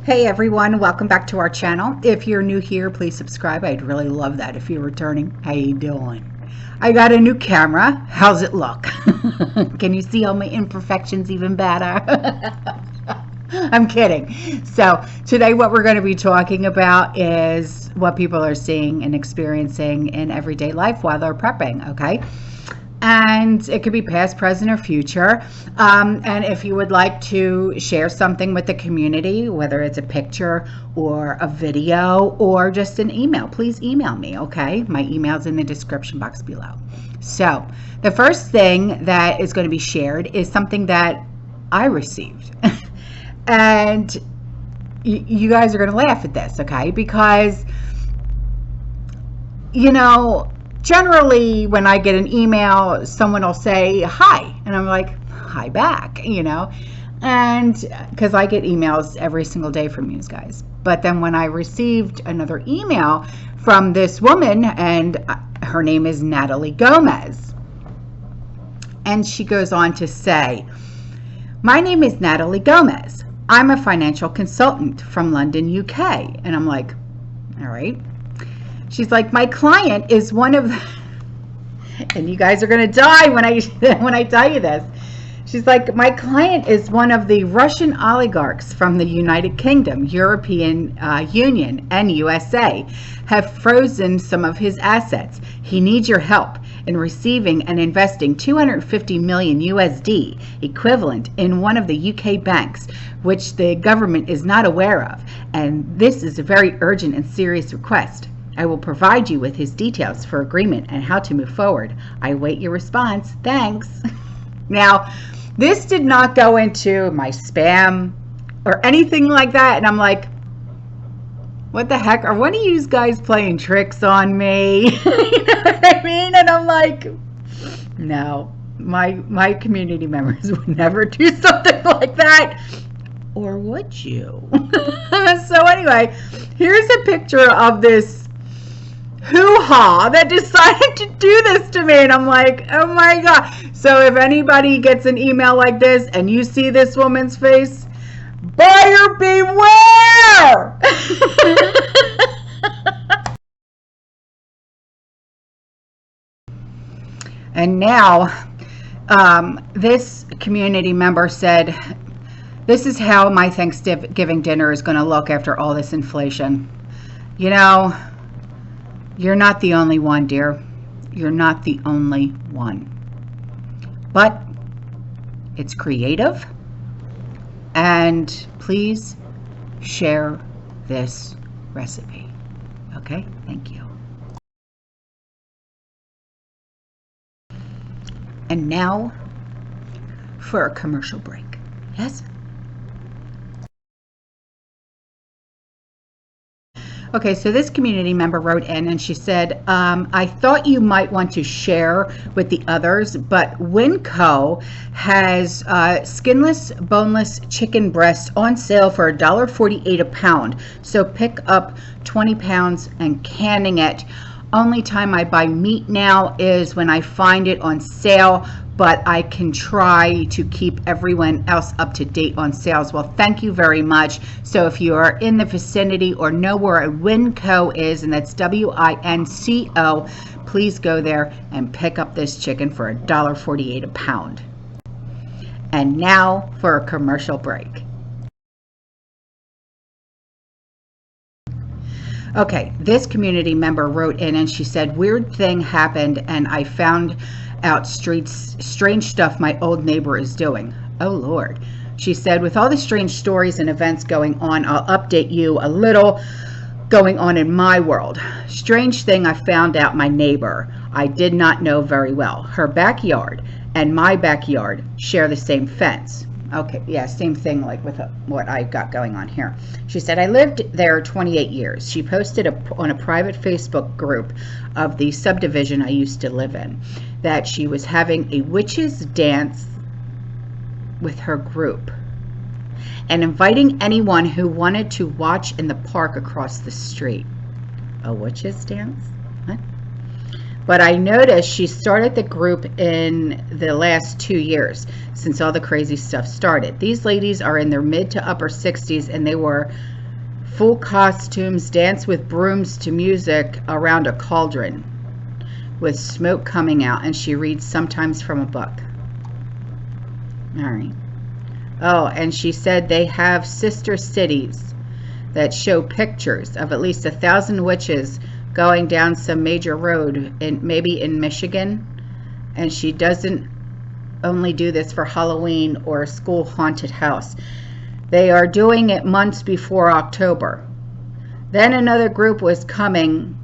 Hey everyone, welcome back to our channel. If you're new here, please subscribe. I'd really love that. If you're returning, how you doing? I got a new camera. How's it look? Can you see all my imperfections even better? I'm kidding. So today what we're going to be talking about is what people are seeing and experiencing in everyday life while they're prepping, okay? And it could be past, present, or future. And if you would like to share something with the community, whether it's a picture or a video or just an email, please email me, okay? My email's in the description box below. So the first thing that is going to be shared is something that I received. And you guys are going to laugh at this, okay? Because, you know, generally when I get an email, someone will say hi, and I'm like, hi back, you know, and because I get emails every single day from you guys. But then when I received another email from this woman, and her name is Natalie Gomez, and she goes on to say, my name is Natalie Gomez. I'm a financial consultant from London, UK. And I'm like, all right. She's like, my client is one of the, and you guys are going to die when I tell you this. She's like, my client is one of the Russian oligarchs from the United Kingdom, European Union, and USA have frozen some of his assets. He needs your help in receiving and investing 250 million USD equivalent in one of the UK banks, which the government is not aware of. And this is a very urgent and serious request. I will provide you with his details for agreement and how to move forward. I await your response. Thanks. Now, this did not go into my spam or anything like that. And I'm like, what the heck? Are one of you guys playing tricks on me? You know what I mean? And I'm like, no, my community members would never do something like that. Or would you? So anyway, here's a picture of this hoo-ha that decided to do this to me, and I'm like, oh my god. So if anybody gets an email like this and you see this woman's face, buyer beware. And now this community member said, this is how my Thanksgiving dinner is going to look after all this inflation. You know, you're not the only one, dear. You're not the only one. But it's creative. And please share this recipe. Okay? Thank you. And now for a commercial break. Yes? Okay, so this community member wrote in and she said, I thought you might want to share with the others, but Winco has skinless, boneless chicken breast on sale for $1.48 a pound. So pick up 20 pounds and canning it. Only time I buy meat now is when I find it on sale, but I can try to keep everyone else up to date on sales. Well, thank you very much. So if you are in the vicinity or know where a Winco is, and that's W-I-N-C-O, please go there and pick up this chicken for $1.48 a pound. And now for a commercial break. Okay, this community member wrote in and she said, weird thing happened and I found out strange stuff my old neighbor is doing. Oh Lord. She said, with all the strange stories and events going on, I'll update you a little going on in my world. Strange thing I found out my neighbor I did not know very well. Her backyard and my backyard share the same fence. Okay, yeah, same thing like with what I've got going on here. She said, I lived there 28 years. She posted on a private Facebook group of the subdivision I used to live in that she was having a witches dance with her group and inviting anyone who wanted to watch in the park across the street. A witches dance? What? But I noticed she started the group in the last 2 years since all the crazy stuff started. These ladies are in their mid to upper 60s and they were Full costumes, dance with brooms to music around a cauldron with smoke coming out, and she reads sometimes from a book. All right. Oh, and she said they have sister cities that show pictures of at least 1,000 witches going down some major road, maybe in Michigan. And she doesn't only do this for Halloween or a school haunted house. They are doing it months before October. Then another group was commenting,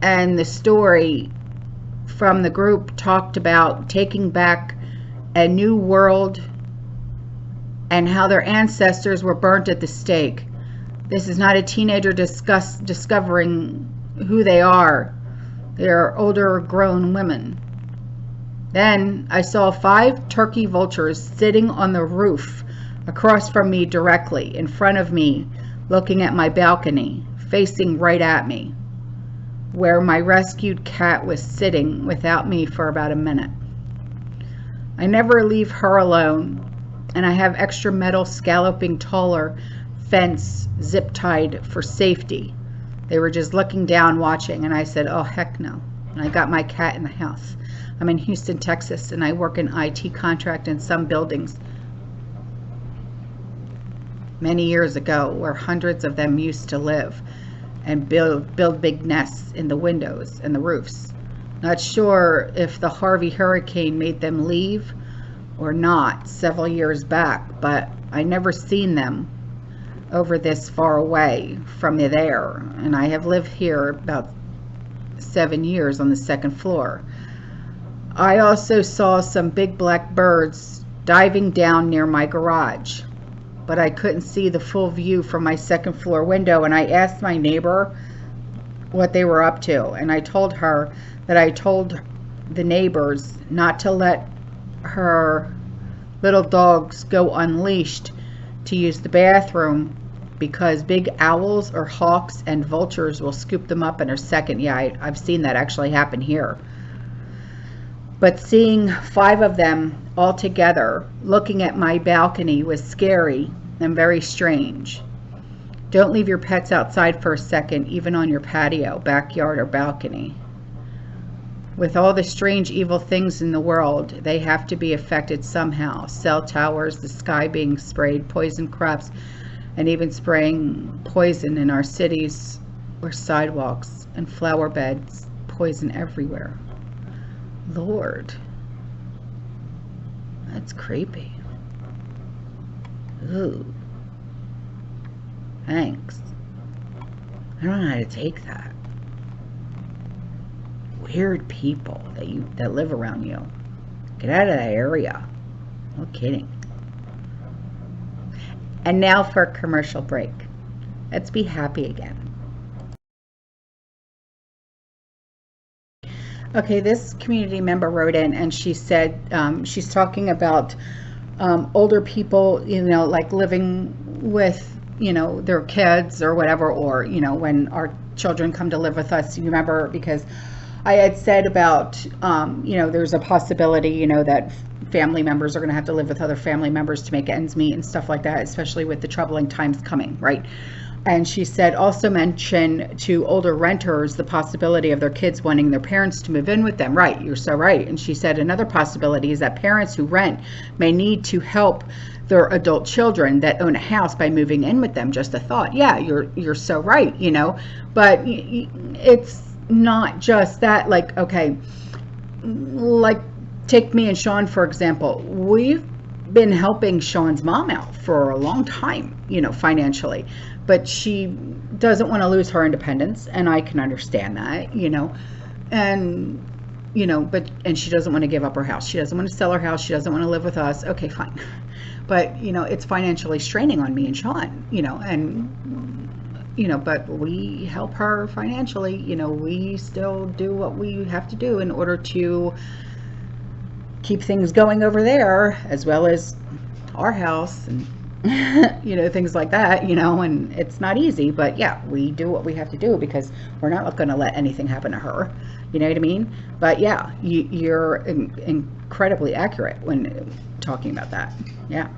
and the story from the group talked about taking back a new world and how their ancestors were burnt at the stake. This is not a teenager discovering who they are. They are older grown women. Then I saw 5 turkey vultures sitting on the roof across from me, directly in front of me, looking at my balcony, facing right at me, where my rescued cat was sitting without me for about a minute. I never leave her alone, and I have extra metal scalloping taller fence zip tied for safety. They were just looking down, watching, and I said, oh, heck no. And I got my cat in the house. I'm in Houston, Texas, and I work in IT contract in some buildings many years ago where hundreds of them used to live and build big nests in the windows and the roofs. Not sure if the Harvey hurricane made them leave or not several years back, but I never seen them over this far away from there, and I have lived here about 7 years on the 2nd floor. I also saw some big black birds diving down near my garage, but I couldn't see the full view from my 2nd floor window, and I asked my neighbor what they were up to, and I told her that I told the neighbors not to let her little dogs go unleashed to use the bathroom because big owls or hawks and vultures will scoop them up in a second. Yeah, I've seen that actually happen here. But seeing 5 of them all together looking at my balcony was scary and very strange. Don't leave your pets outside for a second, even on your patio, backyard, or balcony. With all the strange evil things in the world, they have to be affected somehow. Cell towers, the sky being sprayed, poison crops, and even spraying poison in our cities or sidewalks and flower beds, poison everywhere. Lord, that's creepy. Ooh, thanks. I don't know how to take that. Weird people that live around you. Get out of that area. No kidding. And now for a commercial break. Let's be happy again. Okay, this community member wrote in and she said she's talking about older people, like living with, their kids or whatever, or, when our children come to live with us. You remember, because I had said about, there's a possibility, that family members are going to have to live with other family members to make ends meet and stuff like that, especially with the troubling times coming, right? And she said, also mention to older renters the possibility of their kids wanting their parents to move in with them. Right, you're so right. And she said another possibility is that parents who rent may need to help their adult children that own a house by moving in with them. Just a thought. Yeah, you're so right, but it's not just that. Like, okay, like take me and Sean, for example. We've been helping Sean's mom out for a long time, financially, but she doesn't want to lose her independence, and I can understand that, and and she doesn't want to give up her house. She doesn't want to sell her house. She doesn't want to live with us. Okay, fine. But it's financially straining on me and Sean, and but we help her financially. We still do what we have to do in order to keep things going over there, as well as our house and things like that, and it's not easy, but yeah, we do what we have to do because we're not going to let anything happen to her, you know what I mean? But yeah, you're incredibly accurate when talking about that. Yeah.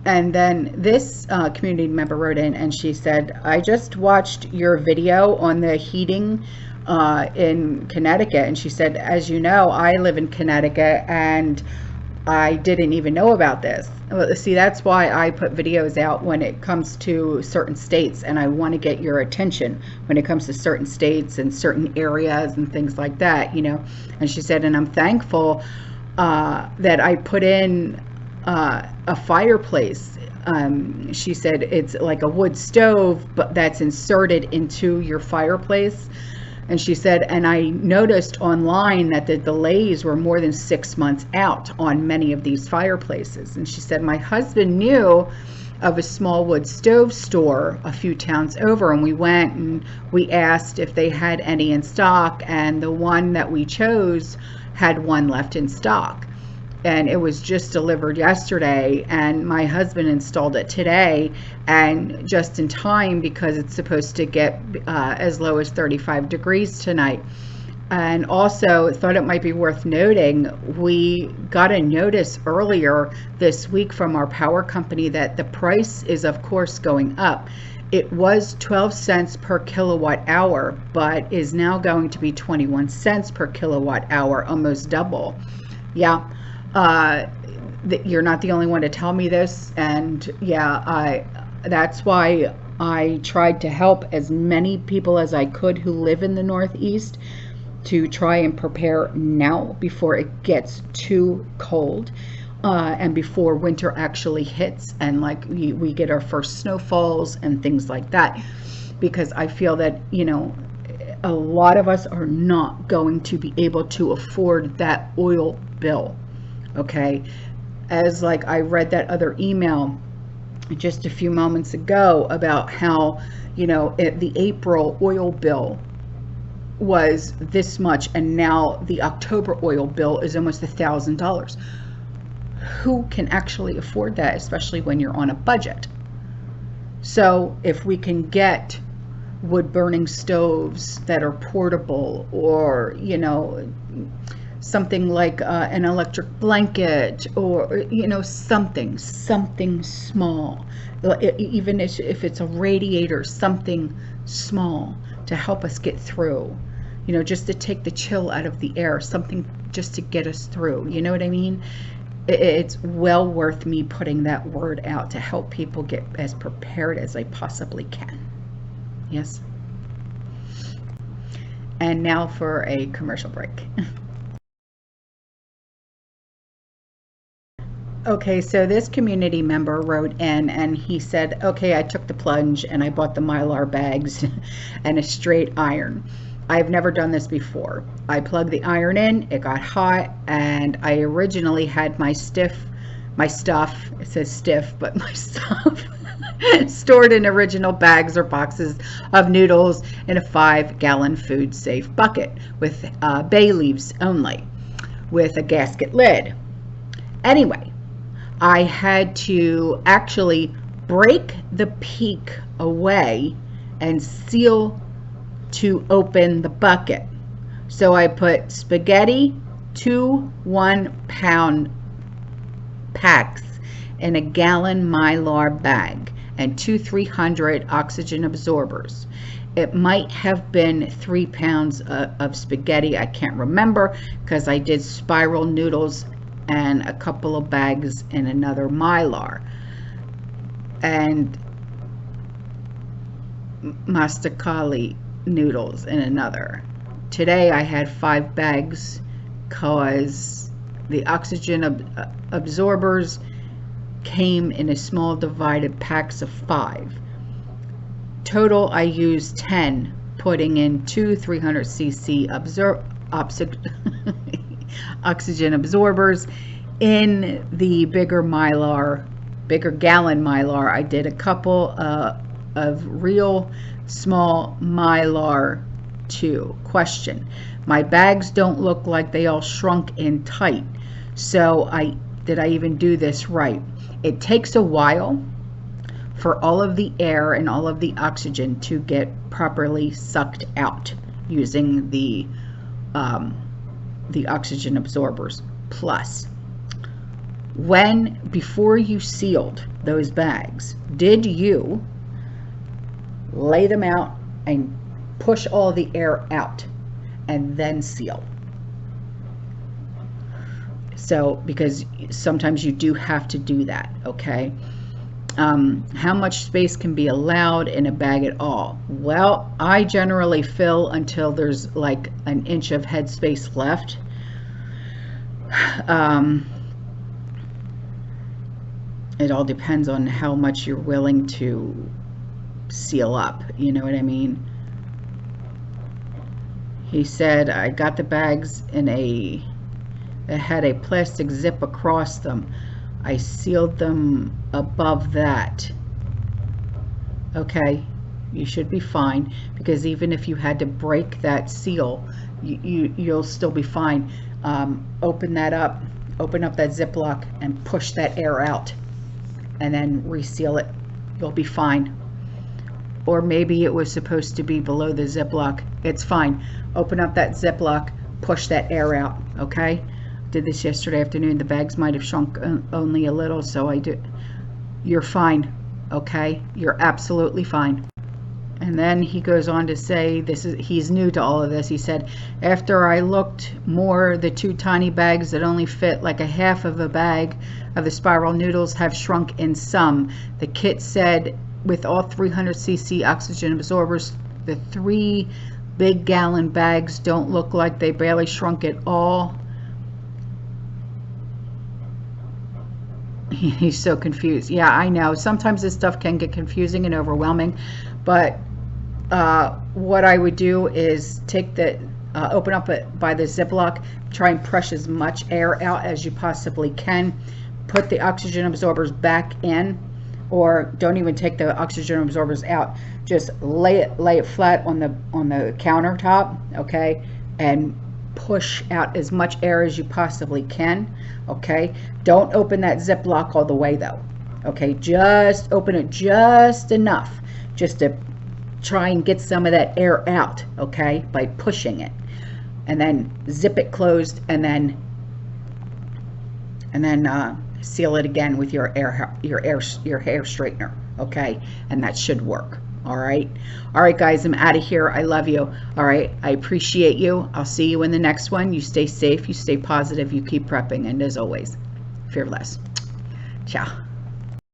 And then this community member wrote in and she said, I just watched your video on the heating in Connecticut. And she said, as you know, I live in Connecticut and I didn't even know about this. See, that's why I put videos out when it comes to certain states, and I want to get your attention when it comes to certain states and certain areas and things like that, you know. And she said, and I'm thankful that I put in a fireplace. She said it's like a wood stove, but that's inserted into your fireplace. And she said, and I noticed online that the delays were more than 6 months out on many of these fireplaces. And she said, my husband knew of a small wood stove store a few towns over, and we went and we asked if they had any in stock, and the one that we chose had one left in stock. And it was just delivered yesterday, and my husband installed it today, and just in time because it's supposed to get as low as 35 degrees tonight. And also thought it might be worth noting, we got a notice earlier this week from our power company that the price is of course going up. It was 12 cents per kilowatt hour, but is now going to be 21 cents per kilowatt hour, almost double. Yeah. You're not the only one to tell me this, and yeah, that's why I tried to help as many people as I could who live in the Northeast to try and prepare now before it gets too cold, and before winter actually hits and like we get our first snowfalls and things like that, because I feel that, you know, a lot of us are not going to be able to afford that oil bill. Okay, as like I read that other email just a few moments ago about how, you know, the April oil bill was this much, and now the October oil bill is almost $1,000. Who can actually afford that, especially when you're on a budget? So if we can get wood burning stoves that are portable, or, you know, something like an electric blanket, or, you know, something small, even if it's a radiator, something small to help us get through, you know, just to take the chill out of the air, something just to get us through, you know what I mean? It's well worth me putting that word out to help people get as prepared as I possibly can. Yes. And now for a commercial break. Okay, so this community member wrote in and he said, okay, I took the plunge and I bought the Mylar bags and a straight iron. I've never done this before. I plugged the iron in, it got hot, and I originally had my stuff, it says stiff, but my stuff stored in original bags or boxes of noodles in a 5-gallon food safe bucket with bay leaves only, with a gasket lid. Anyway, I had to actually break the peak away and seal to open the bucket. So I put spaghetti, 2 1-pound packs in a gallon Mylar bag and 2 300 oxygen absorbers. It might have been 3 pounds of spaghetti, I can't remember, because I did spiral noodles and a couple of bags in another Mylar, and masticali noodles in another. Today I had 5 bags because the oxygen absorbers came in a small divided packs of 5. Total I used 10, putting in 2 300cc oxygen absorbers. In the bigger gallon Mylar, I did a couple of real small Mylar too. Question: my bags don't look like they all shrunk in tight, so did I even do this right? It takes a while for all of the air and all of the oxygen to get properly sucked out using the oxygen absorbers. Plus, before you sealed, those bags, did you lay them out and push all the air out and then seal? So, because sometimes you do have to do that, okay? How much space can be allowed in a bag at all? Well, I generally fill until there's like an inch of head space left. It all depends on how much you're willing to seal up, you know what I mean? He said, I got the bags in it had a plastic zip across them. I sealed them above that. Okay, you should be fine, because even if you had to break that seal, you'll still be fine. Open that up, open up that Ziploc and push that air out, and then reseal it. You'll be fine. Or maybe it was supposed to be below the Ziploc. It's fine. Open up that Ziploc, push that air out, okay? Did this yesterday afternoon. The bags might have shrunk only a little, so I did. You're fine, okay? You're absolutely fine. And then he goes on to say, he's new to all of this. He said, after I looked more, the 2 tiny bags that only fit like a half of a bag of the spiral noodles have shrunk in some. The kit said with all 300cc oxygen absorbers, the 3 big gallon bags don't look like they barely shrunk at all. He's so confused. Yeah, I know. Sometimes this stuff can get confusing and overwhelming, but what I would do is take the open up it by the Ziploc, try and push as much air out as you possibly can, put the oxygen absorbers back in, or don't even take the oxygen absorbers out, just lay it flat on the countertop, okay, and push out as much air as you possibly can, okay? Don't open that Ziploc all the way though, okay? Just open it just enough, just to try and get some of that air out, okay, by pushing it, and then zip it closed, and then seal it again with your hair straightener, okay? And that should work. All right guys, I'm out of here. I love you. All right, I appreciate you. I'll see you in the next one. You stay safe, you stay positive, you keep prepping, and as always, fearless. Ciao.